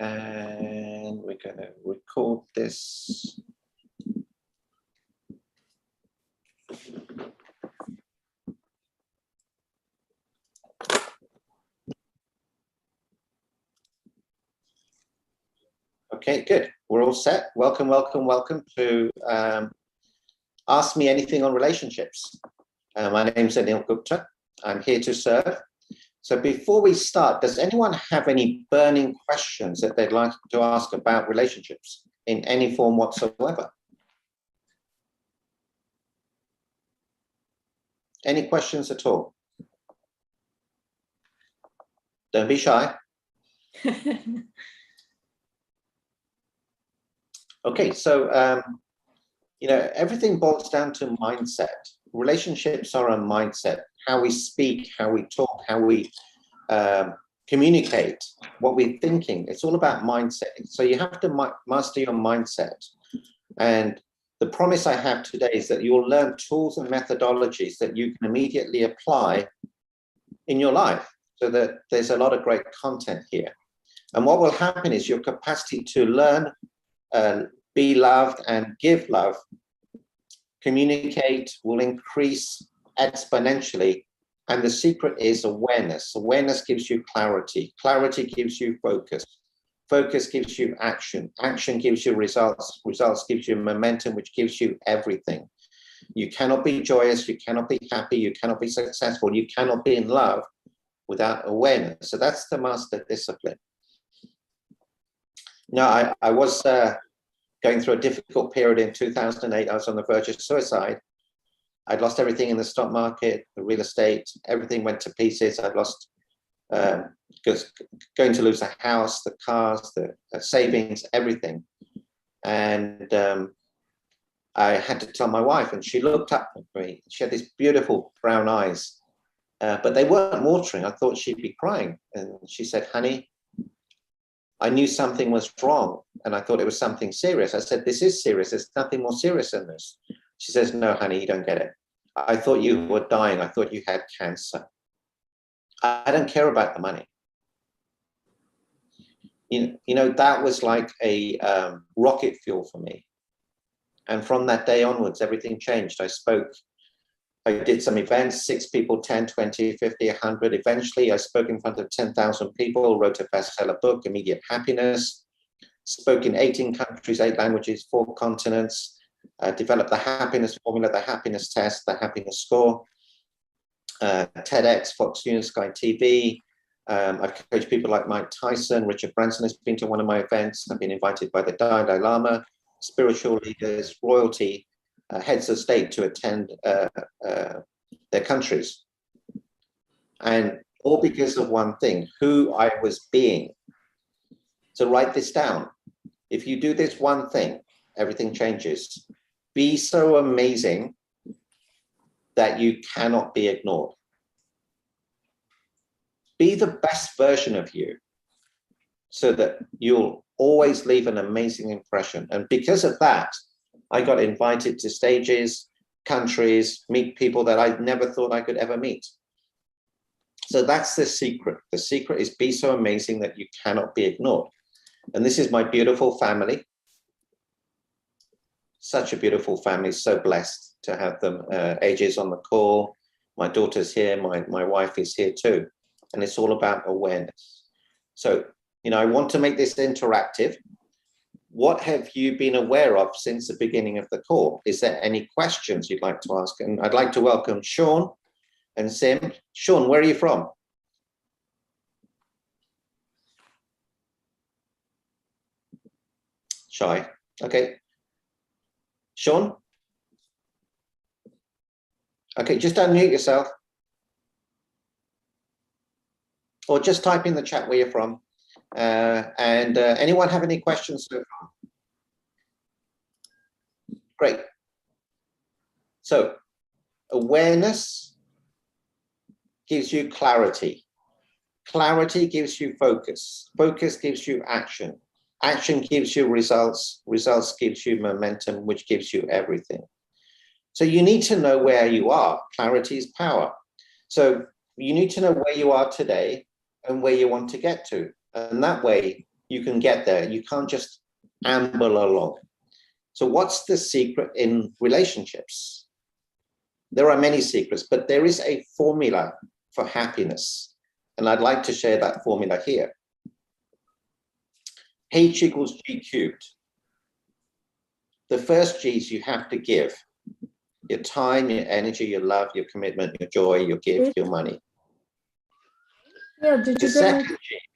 And we're going to record this. Okay, good. We're all set. Welcome, welcome, welcome to Ask Me Anything on Relationships. My name's Anil Gupta. I'm here to serve. So before we start, does anyone have any burning questions that they'd like to ask about relationships in any form whatsoever? Any questions at all? Don't be shy. Okay, so, you know, everything boils down to mindset. Relationships are a mindset. How we speak, how we talk, how we communicate, what we're thinking. It's all about mindset. So you have to master your mindset. And the promise I have today is that you'll learn tools and methodologies that you can immediately apply in your life, so that there's a lot of great content here. And what will happen is your capacity to learn, be loved and give love, communicate, will increase exponentially. And the secret is awareness. Awareness gives you clarity. Clarity gives you focus. Focus gives you action. Action gives you results. Results gives you momentum, which gives you everything. You cannot be joyous. You cannot be happy. You cannot be successful. You cannot be in love without awareness. So that's the master discipline. Now, I was going through a difficult period in 2008. I was on the verge of suicide. I'd lost everything in the stock market, the real estate, everything went to pieces. I'd lost, going to lose the house, the cars, the savings, everything. And I had to tell my wife, and she looked up at me. She had these beautiful brown eyes, but they weren't watering. I thought she'd be crying. And she said, honey, I knew something was wrong, and I thought it was something serious. I said, this is serious. There's nothing more serious than this. She says, no, honey, you don't get it. I thought you were dying. I thought you had cancer. I don't care about the money. You know, that was like a rocket fuel for me. And from that day onwards, everything changed. I did some events, 6 people, 10, 20, 50, 100. Eventually, I spoke in front of 10,000 people, wrote a bestseller book, Immediate Happiness, spoke in 18 countries, 8 languages, 4 continents, developed the happiness formula, the happiness test, the happiness score, TEDx, Fox News, Sky TV. I've coached people like Mike Tyson. Richard Branson has been to one of my events. I've been invited by the Dalai Lama, spiritual leaders, royalty, heads of state to attend their countries. And all because of one thing, who I was being. So write this down. If you do this one thing, everything changes. Be so amazing that you cannot be ignored. Be the best version of you so that you'll always leave an amazing impression. And because of that, I got invited to stages, countries, meet people that I never thought I could ever meet. So that's the secret. The secret is be so amazing that you cannot be ignored. And this is my beautiful family. Such a beautiful family, so blessed to have them. AJ's on the call. My daughter's here, my wife is here too. And it's all about awareness. So, you know, I want to make this interactive. What have you been aware of since the beginning of the call? Is there any questions you'd like to ask? And I'd like to welcome Sean and Sim. Sean, where are you from? Shy. Okay. Sean? Okay, just unmute yourself. Or just type in the chat where you're from. Anyone have any questions so far? Great. So awareness gives you clarity. Clarity gives you focus. Focus gives you action. Action gives you results. Results gives you momentum, which gives you everything. So you need to know where you are. Clarity is power. So you need to know where you are today and where you want to get to. And that way you can get there. You can't just amble along. So what's the secret in relationships? There are many secrets, but there is a formula for happiness. And I'd like to share that formula here. H equals G cubed. The first G's you have to give. Your time, your energy, your love, your commitment, your joy, your gift, your money. Yeah, did you get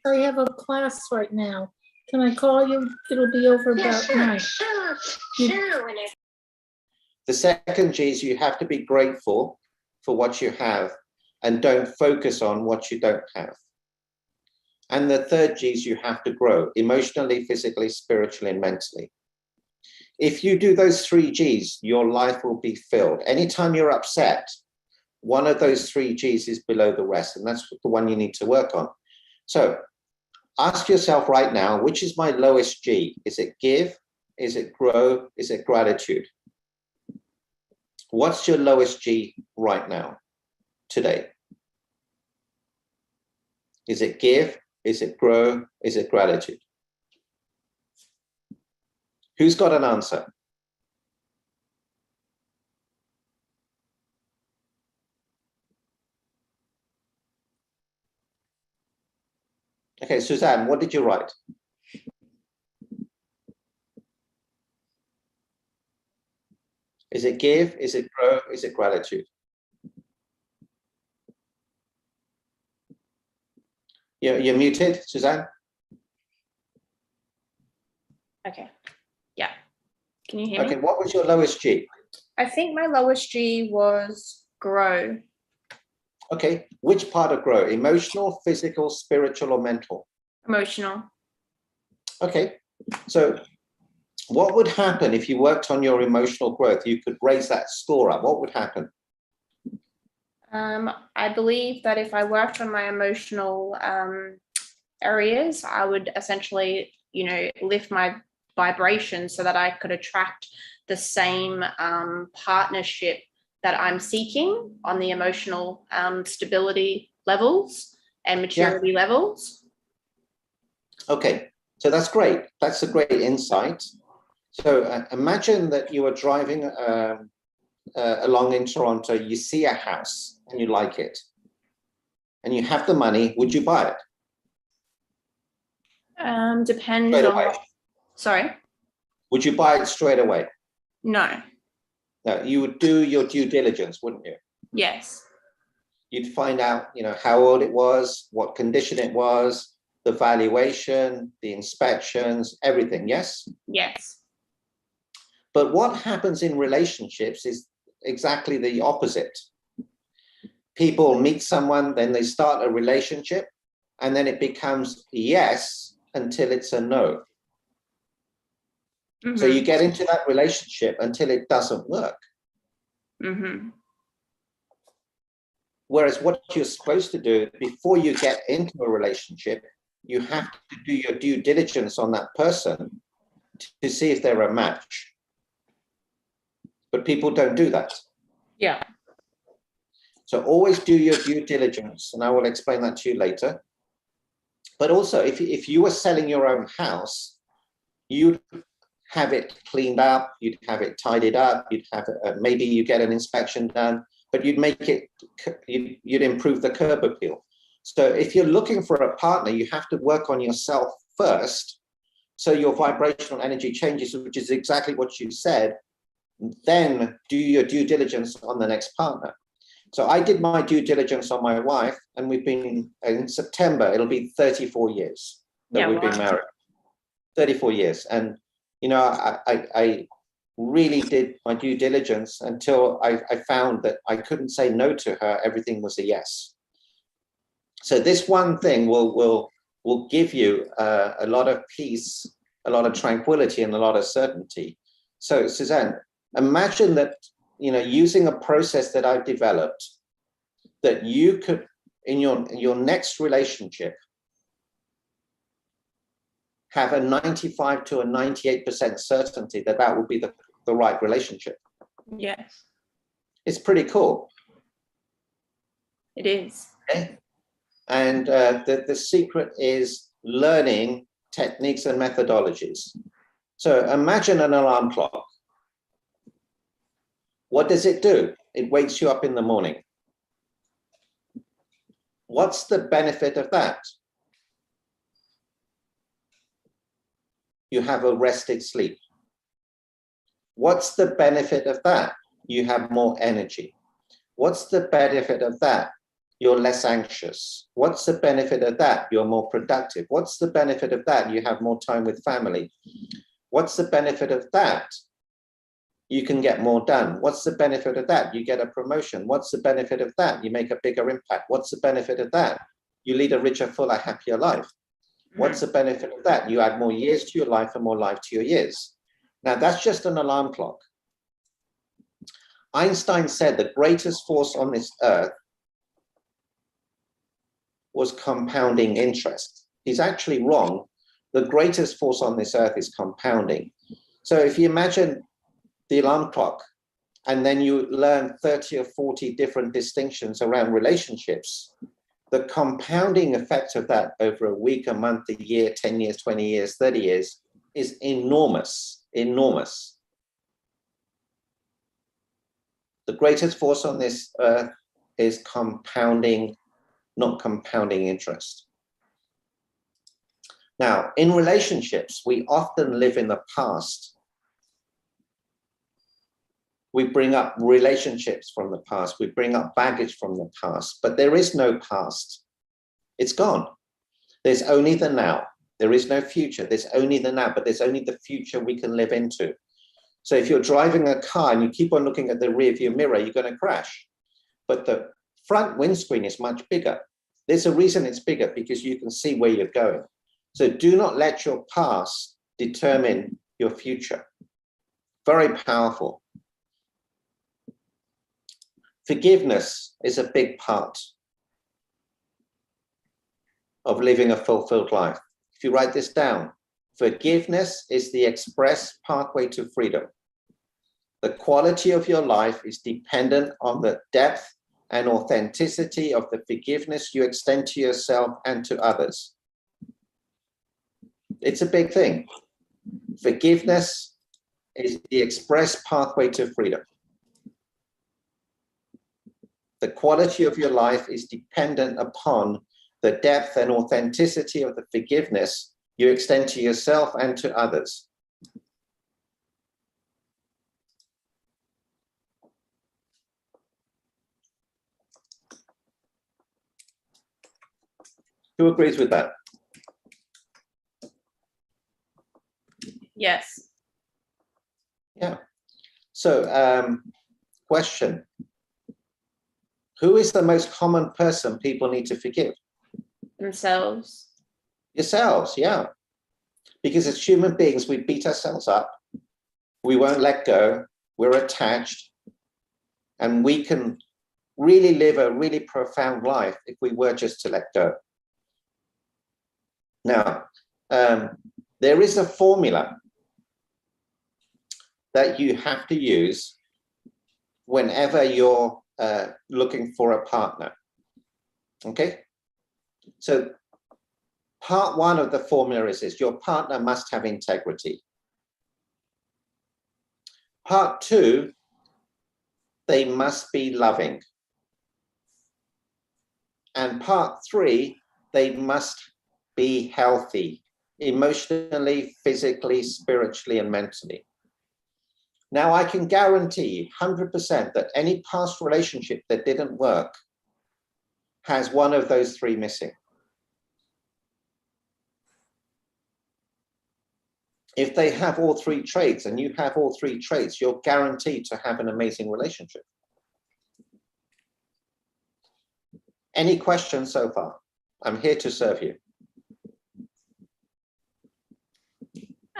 my, I have a class right now. Can I call you? It'll be over about 9. The second G is you have to be grateful for what you have and don't focus on what you don't have. And the third G is you have to grow emotionally, physically, spiritually, and mentally. If you do those 3 G's, your life will be filled. Anytime you're upset, one of those 3 G's is below the rest, and that's the one you need to work on. So ask yourself right now, which is my lowest G? Is it give? Is it grow? Is it gratitude? What's your lowest G right now, today? Is it give? Is it grow? Is it gratitude? Who's got an answer? Okay, Suzanne, what did you write? Is it give? Is it grow? Is it gratitude? You're muted, Suzanne? Okay. Yeah. Can you hear me? Okay, what was your lowest G? I think my lowest G was grow. Okay, which part of grow? Emotional, physical, spiritual, or mental? Emotional. Okay, so what would happen if you worked on your emotional growth? You could raise that score up. What would happen? I believe that if I worked on my emotional areas, I would essentially, lift my vibration so that I could attract the same partnership that I'm seeking on the emotional stability levels and maturity levels. Okay, so that's great. That's a great insight. So imagine that you are driving along in Toronto, you see a house and you like it, and you have the money. Would you buy it? Depends Straight on away. what. Sorry? Would you buy it straight away? No. No, you would do your due diligence, wouldn't you? Yes. You'd find out, how old it was, what condition it was, the valuation, the inspections, everything, yes? Yes. But what happens in relationships is exactly the opposite. People meet someone, then they start a relationship, and then it becomes yes until it's a no. Mm-hmm. So you get into that relationship until it doesn't work. Mm-hmm. Whereas what you're supposed to do before you get into a relationship, you have to do your due diligence on that person to see if they're a match. But people don't do that. Yeah. So always do your due diligence, and I will explain that to you later. But also, if you were selling your own house, you'd have it cleaned up, you'd have it tidied up, you'd have maybe you get an inspection done, but you'd make it, you'd improve the curb appeal. So if you're looking for a partner, you have to work on yourself first, so your vibrational energy changes, which is exactly what you said. Then do your due diligence on the next partner. So I did my due diligence on my wife, and we've been, in September, it'll be 34 years that we've been married. 34 years. And, I really did my due diligence until I found that I couldn't say no to her. Everything was a yes. So this one thing will give you a lot of peace, a lot of tranquility, and a lot of certainty. So Suzanne, imagine that, using a process that I've developed, that you could, in your next relationship, have a 95 to a 98% certainty that that would be the right relationship. Yes. It's pretty cool. It is. Okay? And the secret is learning techniques and methodologies. So imagine an alarm clock. What does it do? It wakes you up in the morning. What's the benefit of that? You have a rested sleep. What's the benefit of that? You have more energy. What's the benefit of that? You're less anxious. What's the benefit of that? You're more productive. What's the benefit of that? You have more time with family. What's the benefit of that? You can get more done. What's the benefit of that? You get a promotion. What's the benefit of that? You make a bigger impact. What's the benefit of that? You lead a richer, fuller, happier life. What's the benefit of that? You add more years to your life and more life to your years. Now, that's just an alarm clock. Einstein said the greatest force on this earth was compounding interest. He's actually wrong. The greatest force on this earth is compounding. So if you imagine the alarm clock, and then you learn 30 or 40 different distinctions around relationships, the compounding effect of that over a week, a month, a year, 10 years, 20 years, 30 years is enormous, enormous. The greatest force on this earth is compounding, not compounding interest. Now, in relationships, we often live in the past. We bring up relationships from the past. We bring up baggage from the past, but there is no past. It's gone. There's only the now. There is no future. There's only the now, but there's only the future we can live into. So if you're driving a car and you keep on looking at the rear view mirror, you're going to crash. But the front windscreen is much bigger. There's a reason it's bigger, because you can see where you're going. So do not let your past determine your future. Very powerful. Forgiveness is a big part of living a fulfilled life. If you write this down, forgiveness is the express pathway to freedom. The quality of your life is dependent on the depth and authenticity of the forgiveness you extend to yourself and to others. It's a big thing. Forgiveness is the express pathway to freedom. The quality of your life is dependent upon the depth and authenticity of the forgiveness you extend to yourself and to others. Who agrees with that? Yes. Yeah. So, question. Who is the most common person people need to forgive? Themselves. Yourselves, yeah. Because as human beings, we beat ourselves up. We won't let go. We're attached. And we can really live a really profound life if we were just to let go. Now, there is a formula that you have to use whenever you're looking for a partner. Okay? So part one of the formula is this: your partner must have integrity. Part two, they must be loving. And part three, they must be healthy, emotionally, physically, spiritually, and mentally. Now, I can guarantee 100% that any past relationship that didn't work has one of those three missing. If they have all three traits and you have all three traits, you're guaranteed to have an amazing relationship. Any questions so far? I'm here to serve you.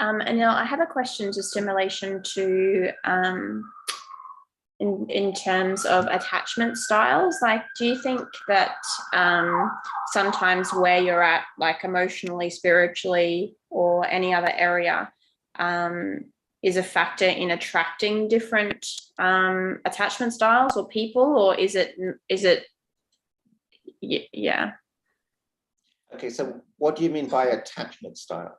Anil, I have a question just in relation to in terms of attachment styles. Like, do you think that sometimes where you're at, like emotionally, spiritually, or any other area, is a factor in attracting different attachment styles or people, or is it yeah? Okay, so what do you mean by attachment style?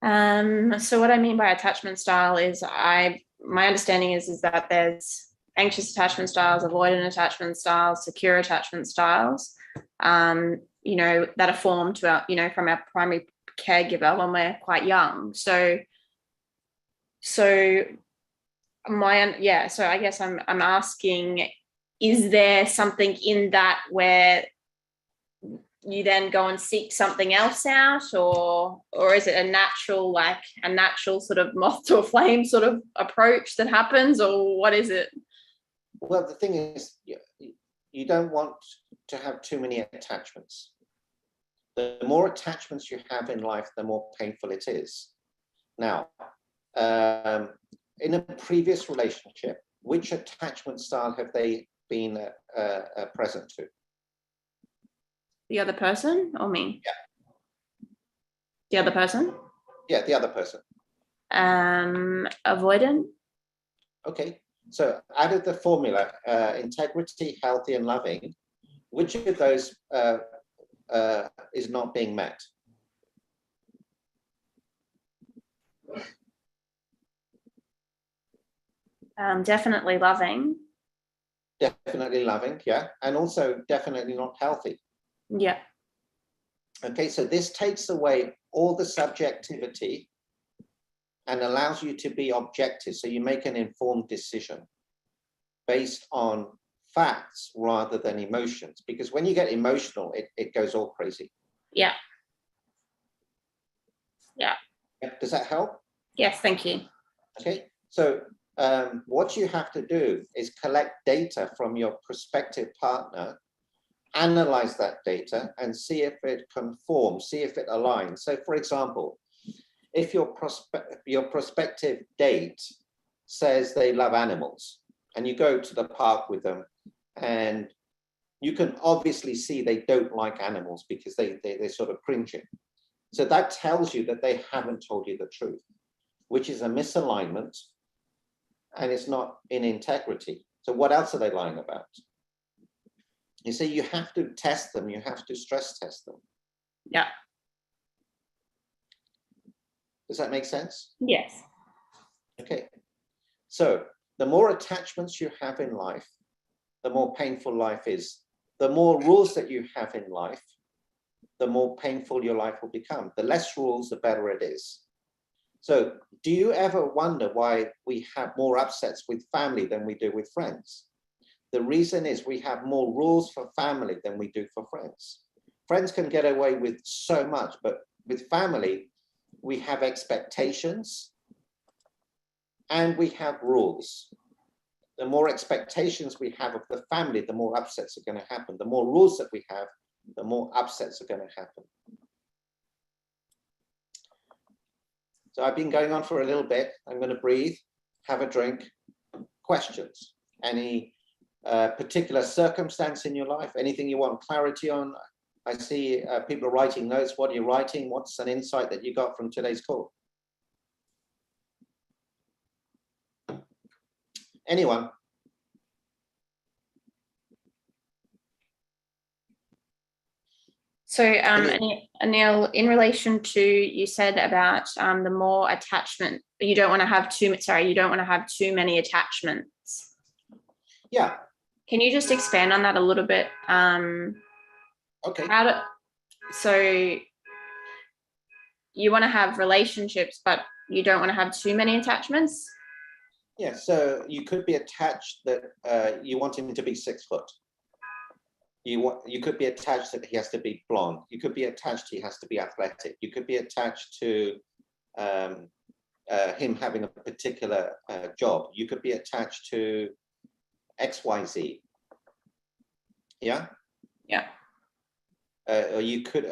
So what I mean by attachment style is my understanding is that there's anxious attachment styles, avoidant attachment styles, secure attachment styles, you know, that are formed to our, you know, from our primary caregiver when we're quite young. So I guess I'm asking, is there something in that where you then go and seek something else out, or is it a natural sort of moth to a flame sort of approach that happens, or what is it? Well, the thing is, you don't want to have too many attachments. The more attachments you have in life, the more painful it is. Now, in a previous relationship, which attachment style have they been present to? The other person or me? Yeah. The other person? Yeah, the other person. Avoidant. Okay, so out of the formula, integrity, healthy, and loving, which of those is not being met? Definitely loving. Definitely loving, yeah, and also definitely not healthy. Yeah. Okay, so this takes away all the subjectivity and allows you to be objective. So you make an informed decision based on facts rather than emotions. Because when you get emotional, it goes all crazy. Yeah. Yeah. Does that help? Yes, thank you. Okay, so what you have to do is collect data from your prospective partner, analyze that data and see if it conforms, see if it aligns. So for example, if your prospective date says they love animals and you go to the park with them and you can obviously see they don't like animals because they're sort of cringing. So that tells you that they haven't told you the truth, which is a misalignment and it's not in integrity. So what else are they lying about? You see, you have to test them. You have to stress test them. Yeah. Does that make sense? Yes. Okay. So the more attachments you have in life, the more painful life is. The more rules that you have in life, the more painful your life will become. The less rules, the better it is. So do you ever wonder why we have more upsets with family than we do with friends? The reason is we have more rules for family than we do for friends. Friends can get away with so much, but with family, we have expectations and we have rules. The more expectations we have of the family, the more upsets are going to happen. The more rules that we have, the more upsets are going to happen. So I've been going on for a little bit. I'm going to breathe, have a drink. Questions? Any particular circumstance in your life? Anything you want clarity on? I see people are writing notes. What are you writing? What's an insight that you got from today's call? Anyone? So, Anil, in relation to, you said about the more attachment, you don't want to have too many attachments. Yeah. Can you just expand on that a little bit? Okay. So you want to have relationships, but you don't want to have too many attachments? Yeah, so you could be attached that you want him to be 6 foot. You could be attached that he has to be blonde. You could be attached he has to be athletic. You could be attached to him having a particular job. You could be attached to XYZ. Yeah? Yeah. Or you could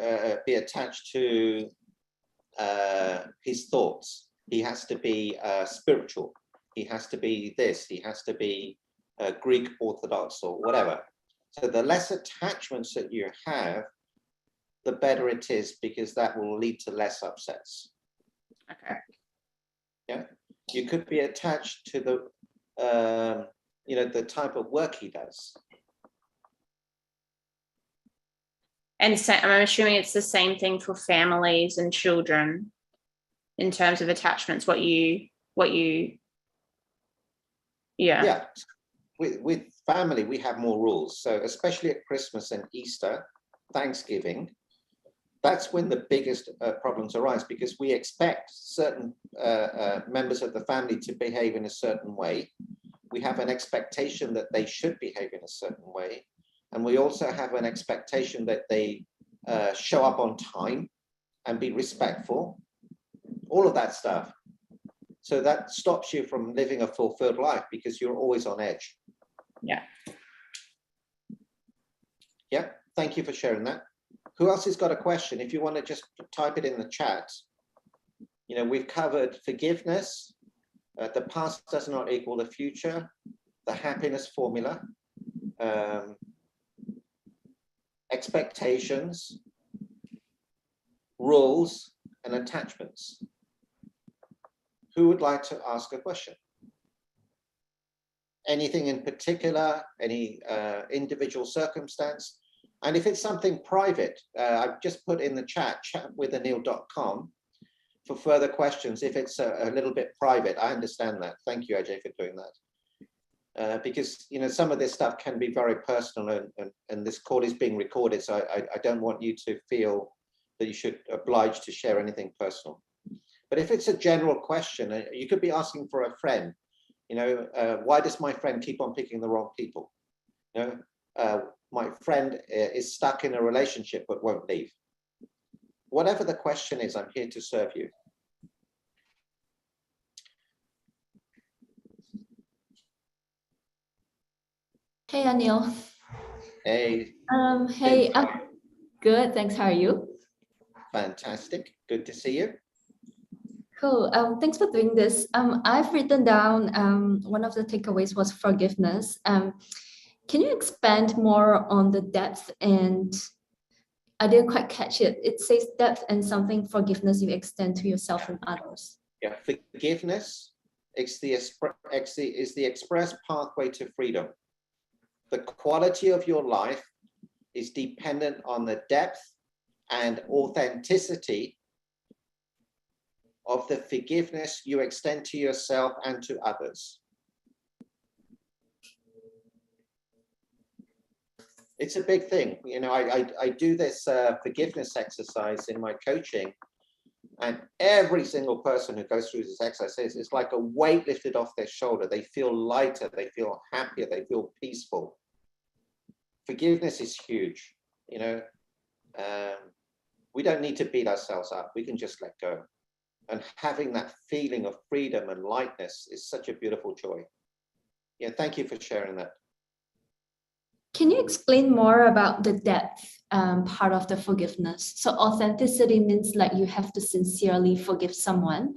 be attached to his thoughts. He has to be spiritual. He has to be this. He has to be Greek Orthodox or whatever. So the less attachments that you have, the better it is, because that will lead to less upsets. Okay. Yeah. You could be attached to the, the type of work he does. And so I'm assuming it's the same thing for families and children in terms of attachments, Yeah. With family, we have more rules. So especially at Christmas and Easter, Thanksgiving, that's when the biggest problems arise, because we expect certain members of the family to behave in a certain way. We have an expectation that they should behave in a certain way. And we also have an expectation that they show up on time and be respectful, all of that stuff. So that stops you from living a fulfilled life because you're always on edge. Yeah. Yeah, thank you for sharing that. Who else has got a question? If you want to just type it in the chat. You know, we've covered forgiveness. The past does not equal the future. The happiness formula. Expectations. Rules and attachments. Who would like to ask a question? Anything in particular, any individual circumstance? And if it's something private, I've just put in the chat with Anil.com for further questions. If it's a little bit private, I understand that. Thank you, Ajay, for doing that. Because, you know, some of this stuff can be very personal, and this call is being recorded, so I don't want you to feel that you should oblige to share anything personal. But if it's a general question, you could be asking for a friend. You know, why does my friend keep on picking the wrong people? You know, my friend is stuck in a relationship but won't leave. Whatever the question is, I'm here to serve you. Hey, Anil. Hey. Hey, I'm good. Thanks. How are you? Fantastic. Good to see you. Cool. Thanks for doing this. I've written down one of the takeaways was forgiveness. Can you expand more on the depth? And I didn't quite catch it. It says depth and something forgiveness you extend to yourself and others. Yeah, forgiveness is the express pathway to freedom. The quality of your life is dependent on the depth and authenticity of the forgiveness you extend to yourself and to others. It's a big thing. You know, I do this forgiveness exercise in my coaching, and every single person who goes through this exercise, it's like a weight lifted off their shoulder. They feel lighter, they feel happier, they feel peaceful. Forgiveness is huge. You know, we don't need to beat ourselves up. We can just let go. And having that feeling of freedom and lightness is such a beautiful joy. Yeah, thank you for sharing that. Can you explain more about the depth part of the forgiveness? So authenticity means like you have to sincerely forgive someone.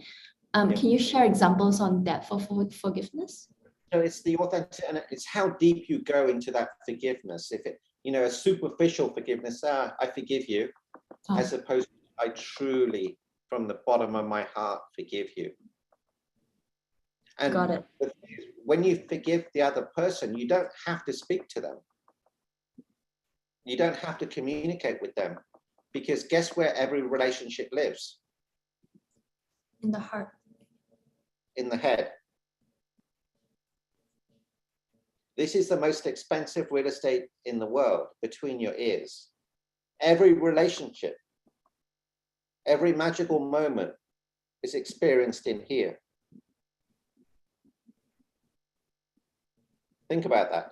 Yeah. Can you share examples on depth of forgiveness? So it's the authentic, and it's how deep you go into that forgiveness. If it, you know, a superficial forgiveness, I forgive you, as opposed to I truly, from the bottom of my heart, forgive you. And got it. When you forgive the other person, you don't have to speak to them. You don't have to communicate with them, because guess where every relationship lives? In the heart. In the head. This is the most expensive real estate in the world, between your ears. Every relationship, every magical moment is experienced in here. Think about that.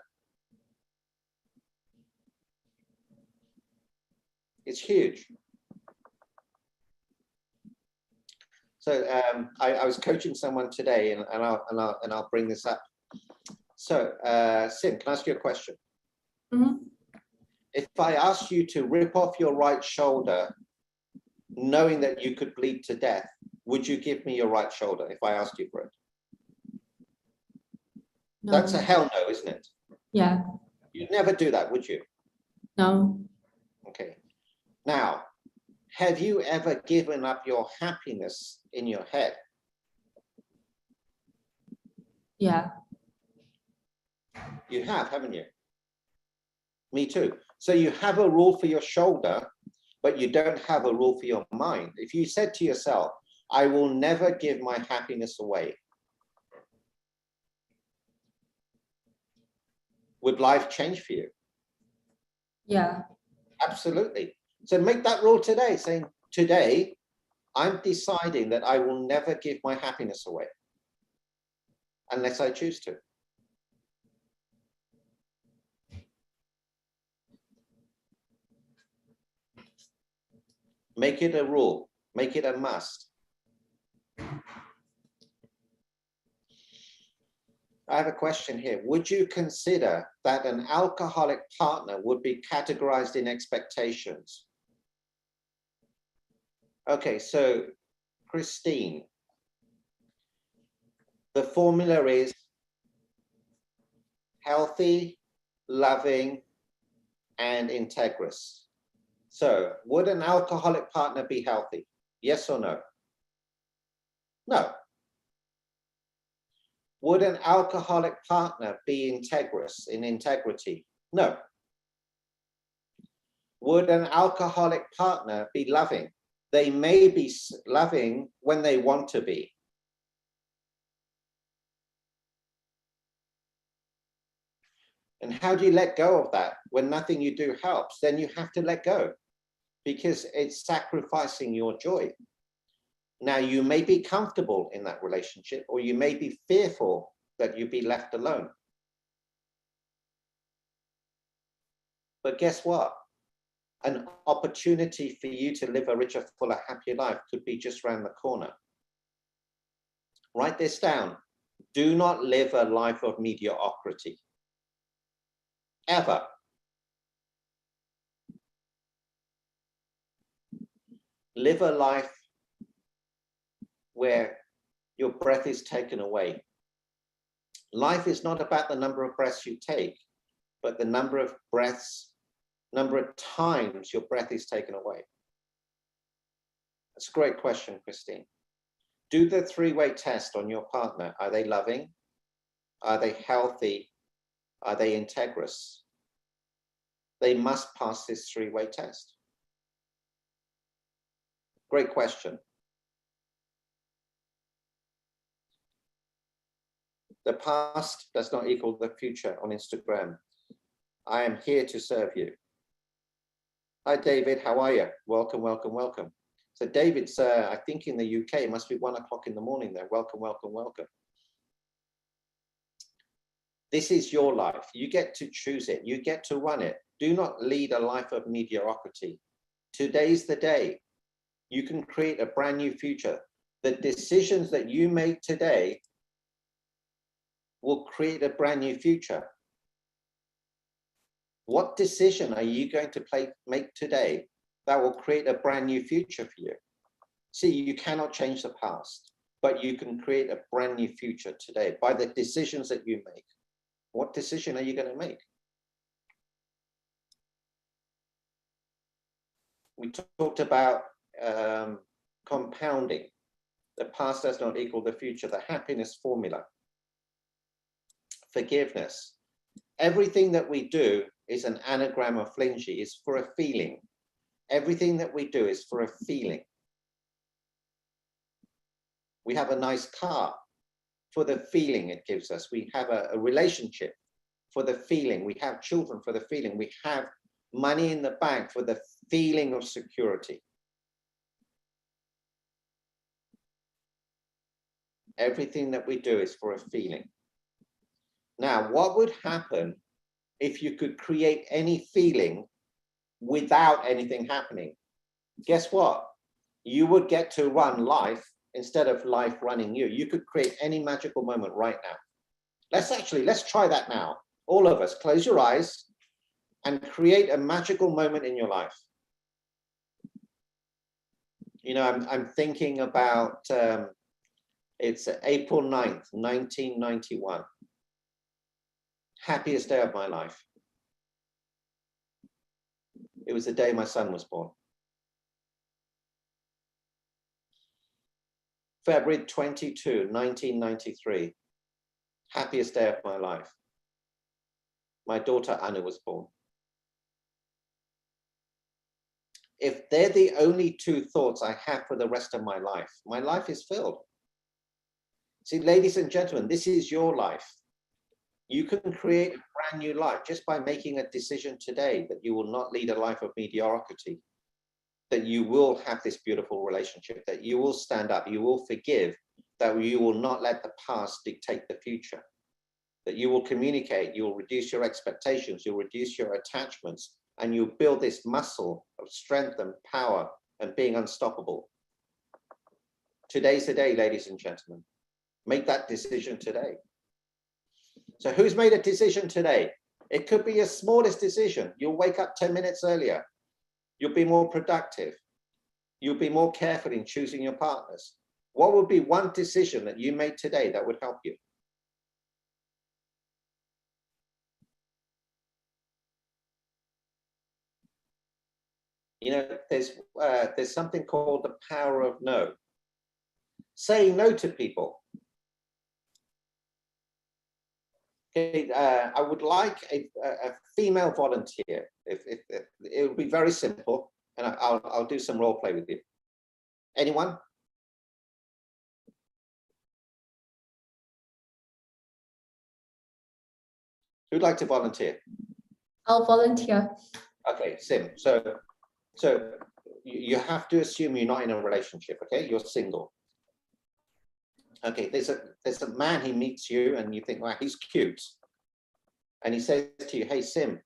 It's huge. So I was coaching someone today, and I'll bring this up. So Sim, can I ask you a question? Mm-hmm. If I asked you to rip off your right shoulder, knowing that you could bleed to death, would you give me your right shoulder if I asked you for it? No. That's a hell no, isn't it? Yeah. You'd never do that, would you? No. Okay. Now, have you ever given up your happiness in your head? Yeah. You have, haven't you? Me too. So you have a rule for your shoulder, but you don't have a rule for your mind. If you said to yourself, I will never give my happiness away, would life change for you? Yeah. Absolutely. So make that rule today, saying, today, I'm deciding that I will never give my happiness away unless I choose to. Make it a rule, make it a must. I have a question here. Would you consider that an alcoholic partner would be categorized in expectations? Okay, so Christine, the formula is healthy, loving, and integrous. So would an alcoholic partner be healthy? Yes or no? No. Would an alcoholic partner be integrous in integrity? No. Would an alcoholic partner be loving? They may be loving when they want to be. And how do you let go of that? When nothing you do helps, then you have to let go because it's sacrificing your joy. Now, you may be comfortable in that relationship, or you may be fearful that you'll be left alone. But guess what? An opportunity for you to live a richer, fuller, happier life could be just around the corner. Write this down. Do not live a life of mediocrity. Ever. Live a life where your breath is taken away. Life is not about the number of breaths you take, but the number of times your breath is taken away. That's a great question, Christine. Do the three-way test on your partner. Are they loving? Are they healthy? Are they integrous? They must pass this three-way test. Great question. The past does not equal the future on Instagram. I am here to serve you. Hi, David. How are you? Welcome, welcome, welcome. So David's, I think in the UK, it must be 1 o'clock in the morning there. Welcome, welcome, welcome. This is your life. You get to choose it. You get to run it. Do not lead a life of mediocrity. Today's the day. You can create a brand new future. The decisions that you make today will create a brand new future. What decision are you going to make today that will create a brand new future for you? See, you cannot change the past, but you can create a brand new future today by the decisions that you make. What decision are you going to make? We talked about compounding. The past does not equal the future, the happiness formula. Forgiveness. Everything that we do is an anagram of flingy, is for a feeling. Everything that we do is for a feeling. We have a nice car for the feeling it gives us. We have a relationship for the feeling. We have children for the feeling. We have money in the bank for the feeling of security. Everything that we do is for a feeling. Now, what would happen if you could create any feeling without anything happening? Guess what? You would get to run life instead of life running you. You could create any magical moment right now. Let's try that now. All of us, close your eyes and create a magical moment in your life. You know, I'm thinking about, it's April 9th, 1991. Happiest day of my life. It was the day my son was born. February 22, 1993. Happiest day of my life. My daughter Anil was born. if they're the only two thoughts I have for the rest of my life is filled. See, ladies and gentlemen, this is your life. You can create a brand new life just by making a decision today that you will not lead a life of mediocrity, that you will have this beautiful relationship, that you will stand up, you will forgive, that you will not let the past dictate the future, that you will communicate, you will reduce your expectations, you'll reduce your attachments, and you build this muscle of strength and power and being unstoppable. Today's the day, ladies and gentlemen. Make that decision today. So who's made a decision today? It could be your smallest decision. You'll wake up 10 minutes earlier. You'll be more productive. You'll be more careful in choosing your partners. What would be one decision that you made today that would help you? You know, there's something called the power of no. Saying no to people. Okay, I would like a female volunteer. If it would be very simple, and I'll do some role play with you. Anyone? Who'd like to volunteer? I'll volunteer. Okay, Sim. So you have to assume you're not in a relationship. Okay, you're single. Okay, there's a man, he meets you and you think, wow, he's cute. And he says to you, hey, Sim,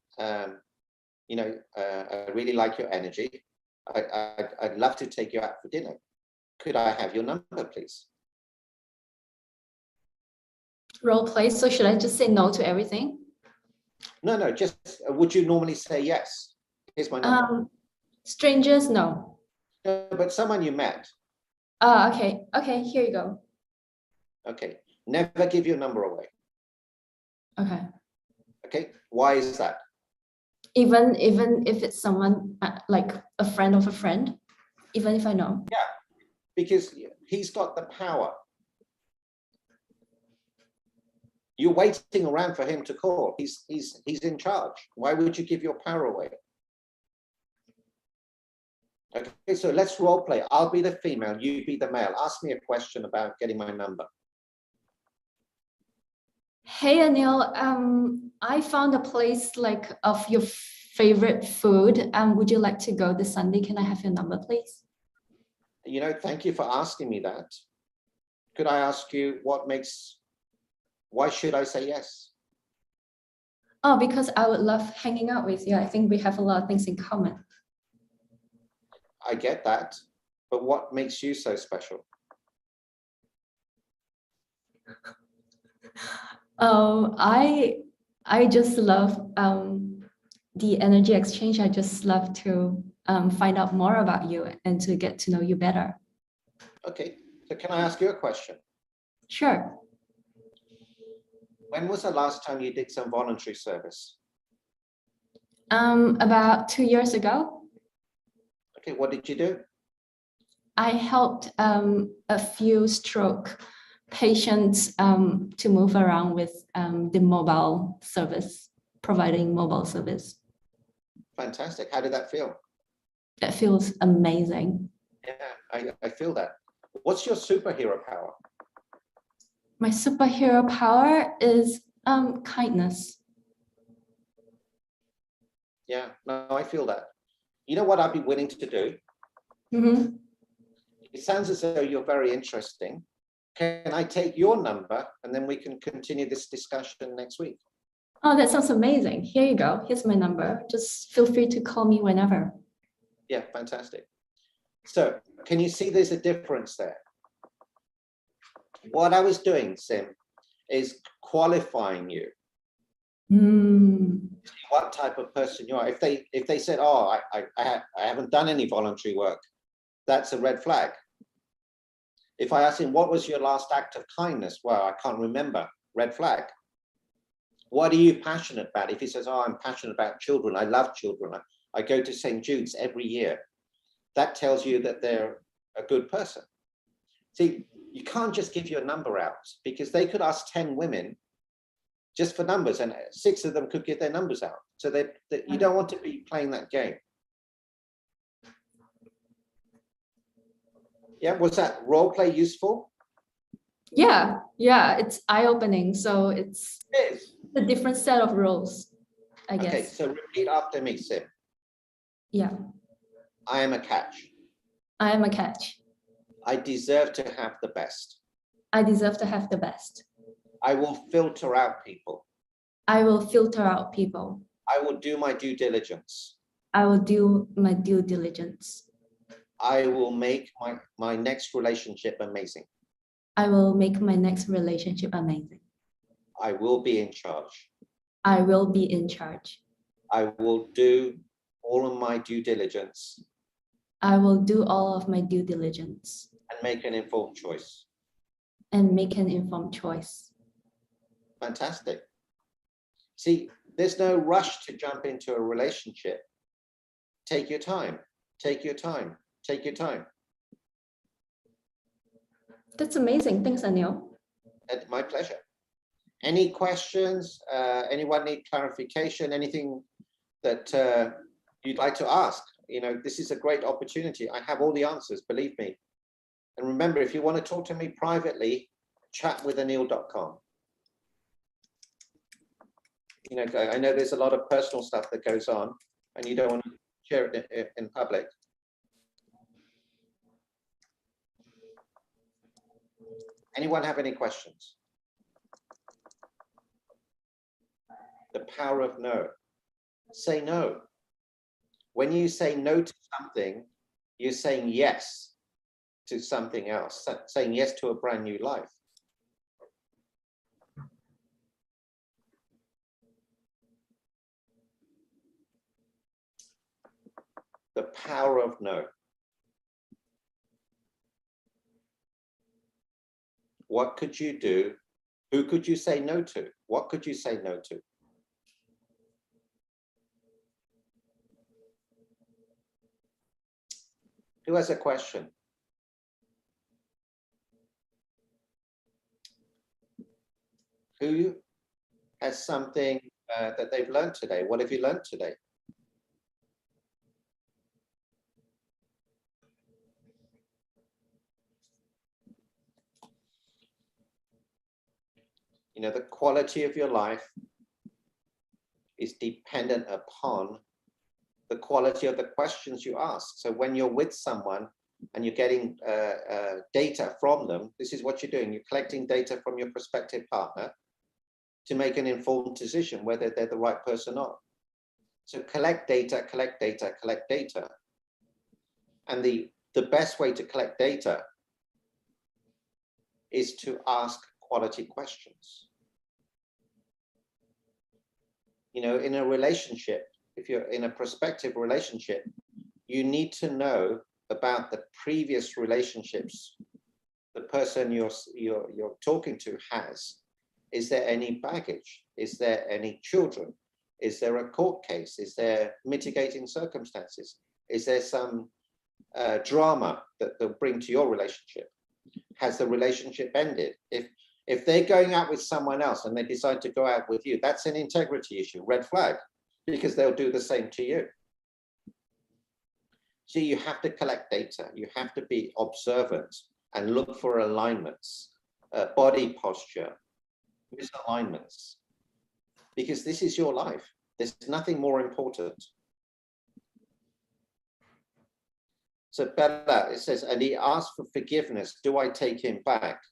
you know, I really like your energy. I'd love to take you out for dinner. Could I have your number, please? Role play. So should I just say no to everything? No, just, would you normally say yes? Here's my number. Strangers, no. No, but someone you met. Okay. Okay, here you go. Okay, never give your number away. Okay. Okay, why is that? Even if it's someone like a friend of a friend, even if I know. Yeah, because he's got the power. You're waiting around for him to call. He's in charge. Why would you give your power away? Okay, so let's role play. I'll be the female, you be the male. Ask me a question about getting my number. Hey, Anil, I found a place like of your favorite food. Would you like to go this Sunday? Can I have your number, please? You know, thank you for asking me that. Could I ask you why should I say yes? Oh, because I would love hanging out with you. I think we have a lot of things in common. I get that, but what makes you so special? I just love the energy exchange. I just love to find out more about you and to get to know you better. Okay, so can I ask you a question? Sure. When was the last time you did some voluntary service? About 2 years ago. Okay, what did you do? I helped a few stroke patients to move around with the mobile service, providing mobile service. Fantastic. How did that feel? That feels amazing. Yeah, I feel that. What's your superhero power? My superhero power is kindness. Yeah, no, I feel that. You know what I'd be willing to do? Mm-hmm. It sounds as though you're very interesting. Can I take your number and then we can continue this discussion next week? Oh, that sounds amazing. Here you go. Here's my number. Just feel free to call me whenever. Yeah, fantastic. So can you see there's a difference there? What I was doing, Sim, is qualifying you. What type of person you are. If they said, oh, I haven't done any voluntary work, that's a red flag. If I ask him, what was your last act of kindness? Well, I can't remember. Red flag. What are you passionate about? If he says, oh, I'm passionate about children, I love children, I go to St. Jude's every year, that tells you that they're a good person. See, you can't just give your number out, because they could ask 10 women just for numbers and 6 of them could give their numbers out. So that you don't want to be playing that game. Yeah, was that role play useful? Yeah, it's eye-opening. So it's a different set of roles, I guess. Okay, so repeat after me, Sim. Yeah. I am a catch. I am a catch. I deserve to have the best. I deserve to have the best. I will filter out people. I will filter out people. I will do my due diligence. I will do my due diligence. I will make my next relationship amazing. I will make my next relationship amazing. I will be in charge. I will be in charge. I will do all of my due diligence. I will do all of my due diligence. And make an informed choice. And make an informed choice. Fantastic. See, there's no rush to jump into a relationship. Take your time. Take your time. Take your time. That's amazing. Thanks, Anil. My pleasure. Any questions? Anyone need clarification? Anything that you'd like to ask? You know, this is a great opportunity. I have all the answers, believe me. And remember, if you want to talk to me privately, chatwithanil.com. You know, I know there's a lot of personal stuff that goes on and you don't want to share it in public. Anyone have any questions? The power of no. Say no. When you say no to something, you're saying yes to something else, saying yes to a brand new life. The power of no. What could you do? Who could you say no to? What could you say no to? Who has a question? Who has something that they've learned today? What have you learned today? You know, the quality of your life is dependent upon the quality of the questions you ask. So when you're with someone and you're getting data from them, this is what you're doing. You're collecting data from your prospective partner to make an informed decision whether they're the right person or not. So collect data, collect data, collect data. And the best way to collect data is to ask quality questions. You know, in a relationship, if you're in a prospective relationship, you need to know about the previous relationships the person you're talking to has. Is there any baggage? Is there any children? Is there a court case? Is there mitigating circumstances? Is there some drama that they'll bring to your relationship? Has the relationship ended? If they're going out with someone else and they decide to go out with you, that's an integrity issue, red flag, because they'll do the same to you. So you have to collect data. You have to be observant and look for alignments, body posture, misalignments, because this is your life. There's nothing more important. So Bella, it says, and he asked for forgiveness. Do I take him back?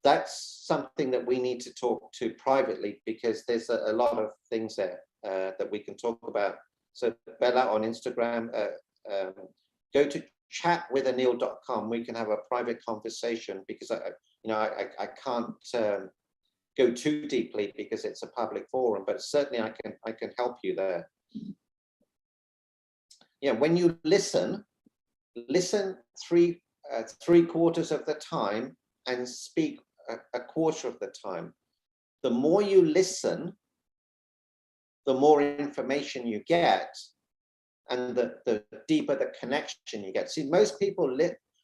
That's something that we need to talk to privately, because there's a lot of things there that we can talk about. So Bella on Instagram, go to chatwithanil.com. We can have a private conversation, because I can't go too deeply because it's a public forum, but certainly I can help you there. Yeah, when you listen three quarters of the time and speak a quarter of the time. The more you listen, the more information you get, and the deeper the connection you get. See, most people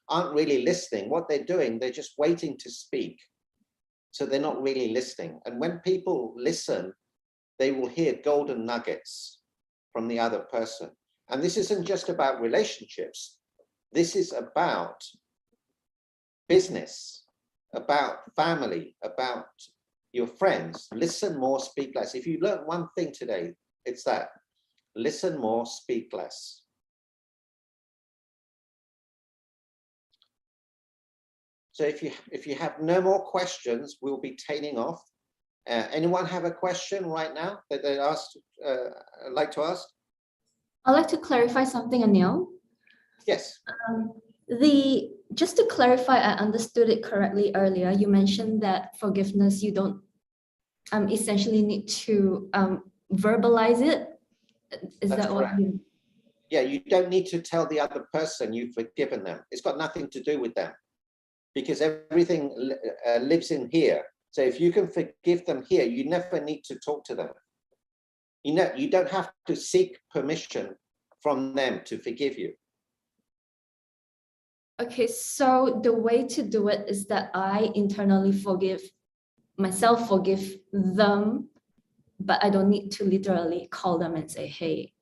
aren't really listening. What they're doing, they're just waiting to speak. So they're not really listening. And when people listen, they will hear golden nuggets from the other person. And this isn't just about relationships. This is about business, about family, about your friends. Listen more, speak less. If you learn one thing today, it's that. Listen more, speak less. So if you have no more questions, we'll be tailing off. Anyone have a question right now that they like to ask? I'd like to clarify something, Anil. Yes. Just to clarify, I understood it correctly earlier. You mentioned that forgiveness, you don't essentially need to verbalize it. Is That's that what correct. you? Yeah, you don't need to tell the other person you've forgiven them. It's got nothing to do with them, because everything lives in here. So if you can forgive them here, you never need to talk to them. You don't have to seek permission from them to forgive you. Okay, so the way to do it is that I internally forgive myself, forgive them, but I don't need to literally call them and say, hey.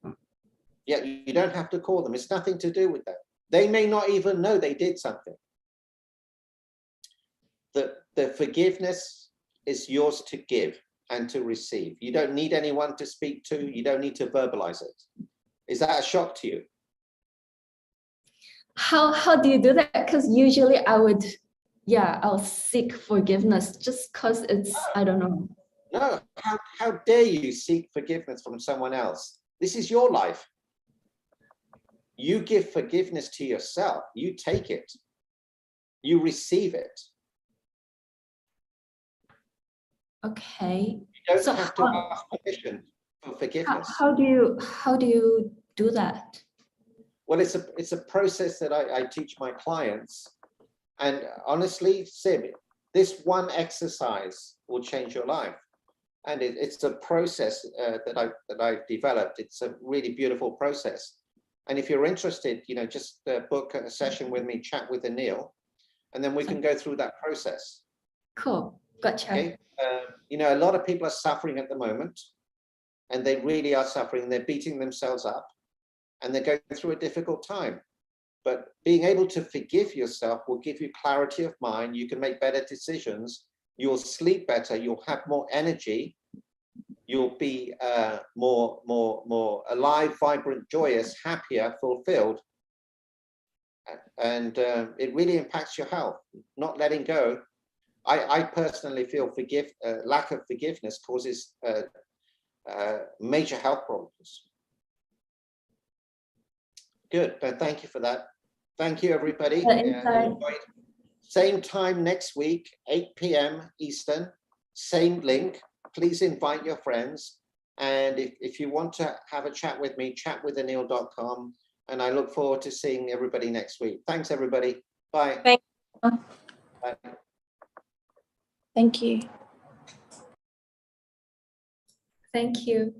Yeah, you don't have to call them. It's nothing to do with that. They may not even know they did something. The forgiveness is yours to give and to receive. You don't need anyone to speak to. You don't need to verbalize it. Is that a shock to you? How do you do that? Because usually I'll seek forgiveness just because it's, I don't know. No, how dare you seek forgiveness from someone else? This is your life. You give forgiveness to yourself. You take it. You receive it. Okay. You don't have to ask permission for forgiveness. How do you do that? Well, it's a process that I teach my clients. And honestly, Sim, this one exercise will change your life. And it's a process that I've developed. It's a really beautiful process. And if you're interested, just book a session with me, chat with Anil, and then we can go through that process. Cool. Gotcha. Okay. A lot of people are suffering at the moment, and they really are suffering. They're beating themselves up, and they're going through a difficult time. But being able to forgive yourself will give you clarity of mind. You can make better decisions. You'll sleep better. You'll have more energy. You'll be more alive, vibrant, joyous, happier, fulfilled. And it really impacts your health. Not letting go. I personally feel lack of forgiveness causes major health problems. Good. Thank you for that. Thank you, everybody. Same time next week, 8 p.m. Eastern, same link. Please invite your friends. And if you want to have a chat with me, chatwithanil.com. And I look forward to seeing everybody next week. Thanks, everybody. Bye. Thank you. Bye. Thank you. Thank you.